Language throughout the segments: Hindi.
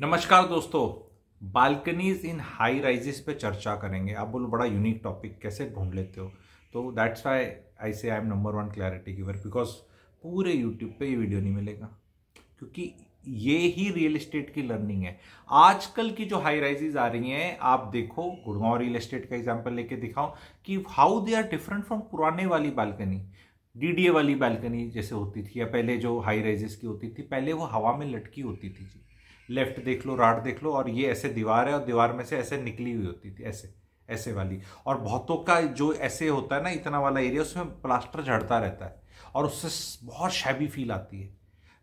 नमस्कार दोस्तों। बालकनीज इन हाई राइजेस पे चर्चा करेंगे। आप बोलो बड़ा यूनिक टॉपिक कैसे ढूंढ लेते हो, तो दैट्स व्हाई आई से I am number one clarity giver, because पूरे यूट्यूब पे ये वीडियो नहीं मिलेगा, क्योंकि ये ही रियल एस्टेट की लर्निंग है। आजकल की जो हाई राइजेस आ रही हैं, आप देखो, गुड़गांव रियल एस्टेट का एग्जांपल लेके दिखाऊं कि how they are different from पुराने वाली बालकनी, डीडीए वाली बालकनी जैसे होती थी, या पहले जो हाई राइजेस की होती थी, पहले वो हवा में लटकी होती थी जी। लेफ्ट देख लो, राइट देख लो, और ये ऐसे दीवार है और दीवार में से ऐसे निकली हुई होती थी, ऐसे ऐसे वाली। और बहुतों का जो ऐसे होता है ना, इतना वाला एरिया, उसमें प्लास्टर झड़ता रहता है और उससे बहुत शैबी फील आती है।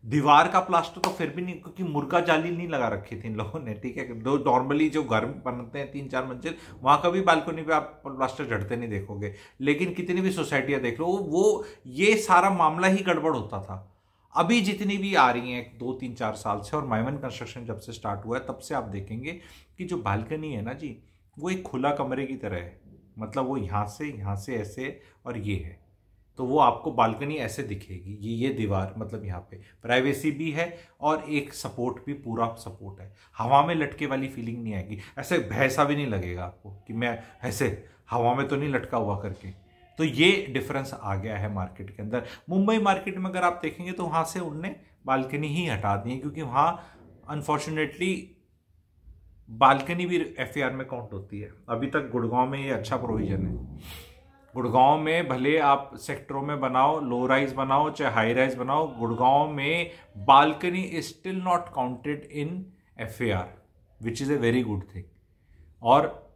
दीवार का प्लास्टर तो फिर भी नहीं, क्योंकि मुर्गा जाली नहीं लगा रखी थी इन लोगों ने, ठीक है। दो नॉर्मली जो घर बनते हैं 3-4 मंजिल, वहां का भी बालकनी पे आप प्लास्टर झड़ते नहीं देखोगे। लेकिन कितनी भी सोसाइटियां देख लो, वो ये सारा मामला ही गड़बड़ होता था। अभी जितनी भी आ रही हैं 2-3-4 साल से, और माइमन कंस्ट्रक्शन जब से स्टार्ट हुआ है तब से आप देखेंगे कि जो बालकनी है ना जी, वो एक खुला कमरे की तरह है। मतलब वो यहाँ से ऐसे, और ये है, तो वो आपको बालकनी ऐसे दिखेगी। ये दीवार, मतलब यहाँ पे प्राइवेसी भी है और एक सपोर्ट भी, पूरा सपोर्ट है। हवा में लटके वाली फीलिंग नहीं आएगी, ऐसे भैंसा भी नहीं लगेगा आपको कि मैं ऐसे हवा में तो नहीं लटका हुआ करके। तो ये डिफरेंस आ गया है मार्केट के अंदर। मुंबई मार्केट में अगर आप देखेंगे तो वहां से उनने बालकनी ही हटा दी है, क्योंकि वहां अनफॉर्चुनेटली बालकनी भी एफएआर में काउंट होती है। अभी तक गुड़गांव में ये अच्छा प्रोविजन है। गुड़गांव में भले आप सेक्टरों में बनाओ, लो राइज बनाओ चाहे हाई राइज बनाओ, गुड़गांव में balcony is still not counted in FAR, which is a very good thing. और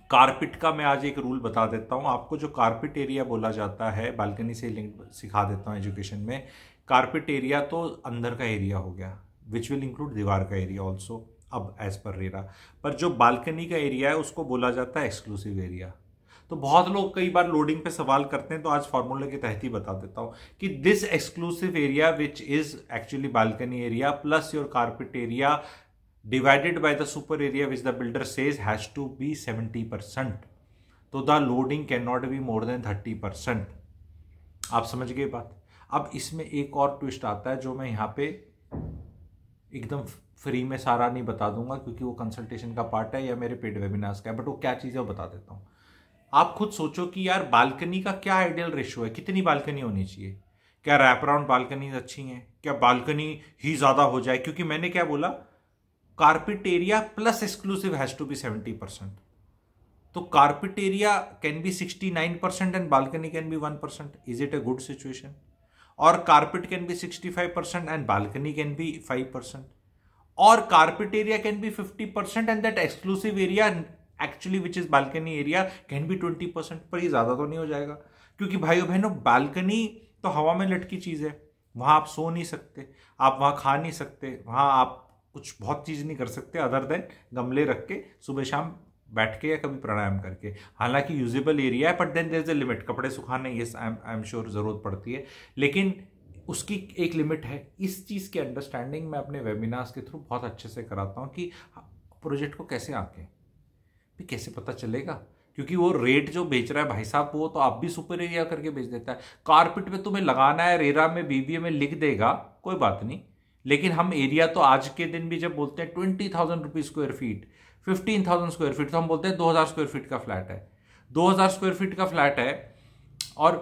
कारपेट का मैं आज एक रूल बता देता हूं आपको। जो कारपेट एरिया बोला जाता है, बालकनी से लिंक सिखा देता हूं एजुकेशन में। कारपेट एरिया तो अंदर का एरिया हो गया, विच विल इंक्लूड दीवार का एरिया ऑल्सो, अब एज पर रेरा। पर जो बालकनी का एरिया है उसको बोला जाता है एक्सक्लूसिव एरिया। तो बहुत लोग कई बार लोडिंग पे सवाल करते हैं, तो आज फॉर्मूले के तहत ही बता देता हूं कि this exclusive area which is actually balcony area plus your carpet area divided by the super area which the builder says has to be 70%. तो the loading cannot be more than 30%. आप समझ गए बात। अब इसमें एक और ट्विस्ट आता है जो मैं यहाँ पे एकदम फ्री में सारा नहीं बता दूंगा, क्योंकि वो कंसल्टेशन का पार्ट है या मेरे पेड वेबिनार्स का है, बट वो क्या चीज़ है वो बता देता हूँ। आप खुद सोचो कि यार बालकनी का क्या आइडियल रेशियो है, कितनी बालकनी होनी चाहिए। क्या रैप अराउंड बालकनी अच्छी हैं, क्या बालकनी ही ज़्यादा हो जाए, क्योंकि मैंने क्या बोला, carpet area plus exclusive has to be 70%। तो carpet area can be 69% and balcony can be 1%। Is it a good situation? और carpet can be 65% and balcony can be 5%। और carpet area can be 50% and that exclusive area actually which is balcony area can be 20%। पर ये ज्यादा तो नहीं हो जाएगा, क्योंकि भाइयों बहनों बालकनी तो हवा में लटकी चीज है। वहां आप सो नहीं सकते, आप वहां खा नहीं सकते, वहां आप कुछ बहुत चीज नहीं कर सकते अदर देन गमले रख के सुबह शाम बैठ के या कभी प्राणायाम करके। हालांकि यूजेबल एरिया है, but then there is a limit. कपड़े सुखाने यस आई एम श्योर जरूरत पड़ती है, लेकिन उसकी एक लिमिट है। इस चीज की अंडरस्टैंडिंग मैं अपने वेबिनार्स के थ्रू बहुत अच्छे से कराता हूँ कि प्रोजेक्ट को कैसे आंकें, भी कैसे पता चलेगा, क्योंकि वो रेट जो बेच रहा है भाई साहब, वो तो आप भी सुपर एरिया करके बेच देता है। कारपेट में तुम्हें लगाना है, रेरा में बीबीए में लिख देगा, कोई बात नहीं, लेकिन हम एरिया तो आज के दिन भी जब बोलते हैं 20,000 rupees square feet, 15,000 square feet, तो हम बोलते हैं 2,000 स्क्वायर फीट का फ्लैट है। 2,000 स्क्वायर फीट का फ्लैट है और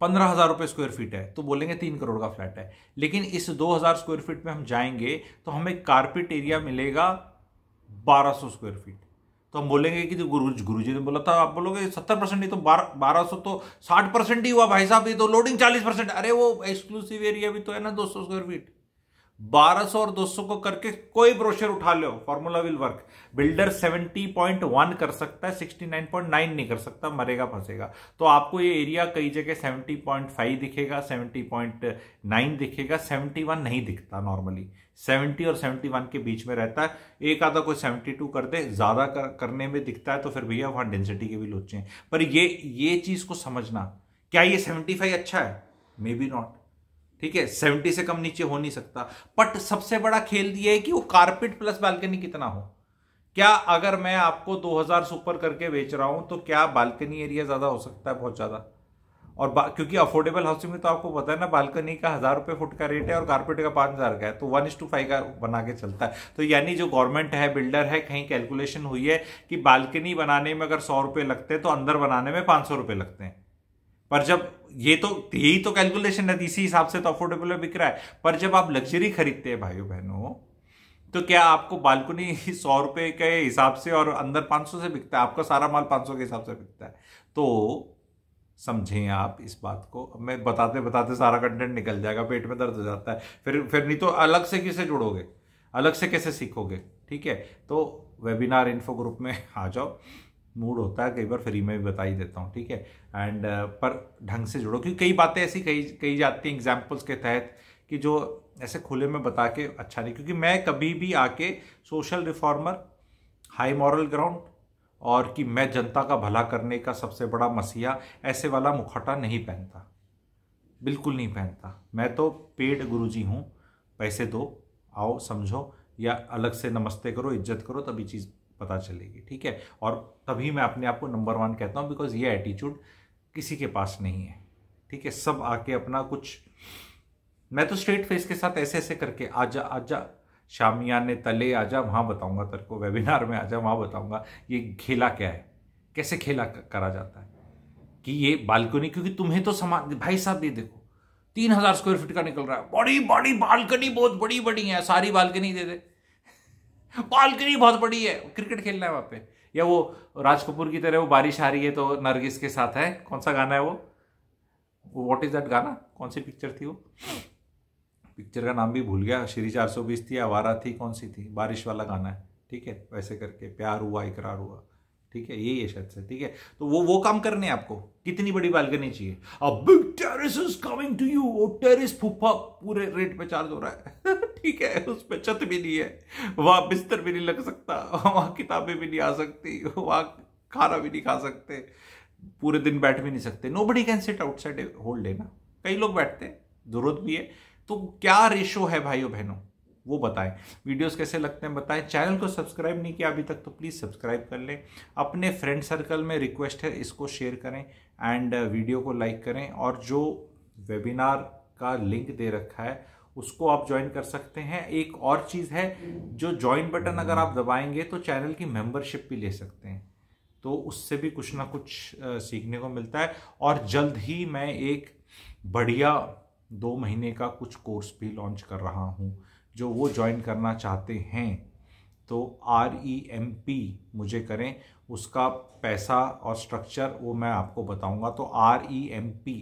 15,000 रुपये स्क्वायर फीट है, तो बोलेंगे 3 करोड़ का फ्लैट है। लेकिन इस 2,000 स्क्वायर फीट में हम जाएंगे तो हमें कारपेट एरिया मिलेगा 1,200 स्क्वायर फीट। तो हम बोलेंगे कि जो गुरुजी ने बोला था, आप बोलोगे 70% नहीं तो 1,200 तो 60% ही हुआ भाई साहब, ये तो लोडिंग 40%। अरे वो एक्सक्लूसिव एरिया भी तो है ना 200 स्क्वायर फीट। 1,200 और 200 को करके कोई ब्रोशर उठा लो, फॉर्मूला विल वर्क। बिल्डर 70.1 कर सकता है, 69.9 नहीं कर सकता, मरेगा फंसेगा। तो आपको ये एरिया कई जगह 70.5 दिखेगा, 70.9 दिखेगा, 71 नहीं दिखता नॉर्मली। 70 और 71 के बीच में रहता है। एक आधा कोई 72 कर दे, ज्यादा करने में दिखता है तो फिर भैया वहां डेंसिटी के भी लोचे हैं। पर ये चीज को समझना, क्या ये 75 अच्छा है? मे बी नॉट, ठीक है, 70 से कम नीचे हो नहीं सकता। बट सबसे बड़ा खेल ये है कि वो कारपेट प्लस बालकनी कितना हो। क्या अगर मैं आपको 2,000 सुपर करके बेच रहा हूं तो क्या बालकनी एरिया ज्यादा हो सकता है? बहुत ज्यादा। और क्योंकि अफोर्डेबल हाउसिंग में तो आपको पता है ना, बालकनी का 1000 रुपये फुट का रेट है और कारपेट का 5000 का है, तो 1:5 का बना के चलता है। तो यानी जो गवर्नमेंट है, बिल्डर है, कहीं कैलकुलेशन हुई है कि बालकनी बनाने में अगर 100 रुपये लगते हैं तो अंदर बनाने में 500 रुपये लगते हैं। पर जब यही तो कैलकुलेशन है, इसी हिसाब से तो अफोर्डेबल में बिक रहा है। पर जब आप लग्जरी खरीदते हैं भाइयों बहनों, तो क्या आपको बालकनी 100 रुपये के हिसाब से और अंदर 500 से बिकता है? आपका सारा माल 500 के हिसाब से बिकता है। तो समझें आप इस बात को। अब मैं बताते बताते सारा कंटेंट निकल जाएगा, पेट में दर्द हो जाता है फिर नहीं तो अलग से किसे जुड़ोगे, अलग से कैसे सीखोगे? ठीक है, तो वेबिनार इन्फो ग्रुप में आ जाओ। मूड होता है कई बार फ्री में भी बता ही देता हूँ, ठीक है। एंड पर ढंग से जुड़ो, क्योंकि कई बातें ऐसी कही जाती हैं एग्जाम्पल्स के तहत कि जो ऐसे खुले में बता के अच्छा नहीं। क्योंकि मैं कभी भी आके social reformer, high moral ground और कि मैं जनता का भला करने का सबसे बड़ा मसीहा, ऐसे वाला मुखौटा नहीं पहनता, बिल्कुल नहीं पहनता। मैं तो पेड गुरुजी हूँ, पैसे दो, आओ समझो, या अलग से नमस्ते करो, इज्जत करो, तभी चीज़ पता चलेगी, ठीक है। और तभी मैं अपने आप को नंबर 1 कहता हूँ, बिकॉज ये एटीट्यूड किसी के पास नहीं है, ठीक है। सब आके अपना कुछ, मैं तो स्ट्रेट फेस के साथ ऐसे ऐसे करके आजा आजा शामियाने तले आजा, वहाँ बताऊंगा तेरे को, वेबिनार में आजा, वहाँ बताऊंगा ये खेला क्या है, कैसे खेला करा जाता है। कि ये बालकनी, क्योंकि तुम्हें तो सामान, भाई साहब ये देखो 3000 स्क्वायर फीट का निकल रहा है, बड़ी बड़ी बालकनी, बहुत बड़ी बड़ी है, सारी बालकनी दे दे, बालकनी बहुत बड़ी है, क्रिकेट खेलना है वहां पे। या वो राज कपूर की तरह वो बारिश आ रही है तो नरगिस के साथ है, कौन सा गाना है वो व्हाट इज दैट गाना, कौन सी पिक्चर थी वो, पिक्चर का नाम भी भूल गया, श्री 420 थी, आवारा थी, कौन सी थी, बारिश वाला गाना है, ठीक है। वैसे करके प्यार हुआ इकरार हुआ, ठीक है, यही है शायद से, ठीक है। तो वो काम करने हैं आपको। कितनी बड़ी बालकनी चाहिए? A big terrace is coming to you, वो टेरेस फूफा पूरे रेट पे चार्ज हो रहा है ठीक है, उस पे छत भी नहीं है, वहां बिस्तर भी नहीं लग सकता, वहां किताबें भी नहीं आ सकती, वहां खाना भी नहीं खा सकते, पूरे दिन बैठ भी नहीं सकते। Nobody can sit outside whole day ना, कई लोग बैठते हैं, जरूरत भी है। तो क्या रेशो है भाइयों बहनों, वो बताएं। वीडियोस कैसे लगते हैं बताएं। चैनल को सब्सक्राइब नहीं किया अभी तक तो प्लीज़ सब्सक्राइब कर लें। अपने फ्रेंड सर्कल में रिक्वेस्ट है, इसको शेयर करें एंड वीडियो को लाइक करें। और जो वेबिनार का लिंक दे रखा है उसको आप ज्वाइन कर सकते हैं। एक और चीज़ है, जो ज्वाइन बटन अगर आप दबाएंगे तो चैनल की मेंबरशिप भी ले सकते हैं, तो उससे भी कुछ ना कुछ सीखने को मिलता है। और जल्द ही मैं एक बढ़िया 2 महीने का कुछ कोर्स भी लॉन्च कर रहा हूँ। जो वो ज्वाइन करना चाहते हैं तो REMP मुझे करें, उसका पैसा और स्ट्रक्चर वो मैं आपको बताऊंगा। तो REMP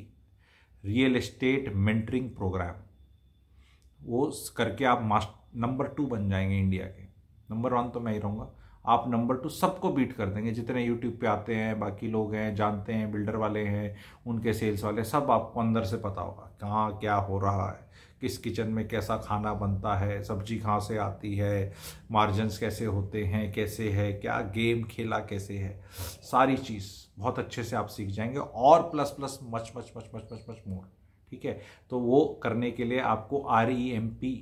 real estate mentoring program, वो करके आप नंबर 2 बन जाएंगे इंडिया के। नंबर 1 तो मैं ही रहूँगा, आप नंबर 2 सबको बीट कर देंगे। जितने यूट्यूब पे आते हैं, बाकी लोग हैं, जानते हैं, बिल्डर वाले हैं, उनके सेल्स वाले, सब आपको अंदर से पता होगा कहाँ क्या हो रहा है, किस किचन में कैसा खाना बनता है, सब्जी कहाँ से आती है, मार्जिन्स कैसे होते हैं, कैसे है, क्या गेम खेला कैसे है, सारी चीज़ बहुत अच्छे से आप सीख जाएंगे। और plus much much much much much much more, ठीक है। तो वो करने के लिए आपको REMP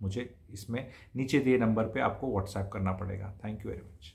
मुझे इसमें नीचे दिए नंबर पे आपको व्हाट्सएप करना पड़ेगा। Thank you very much.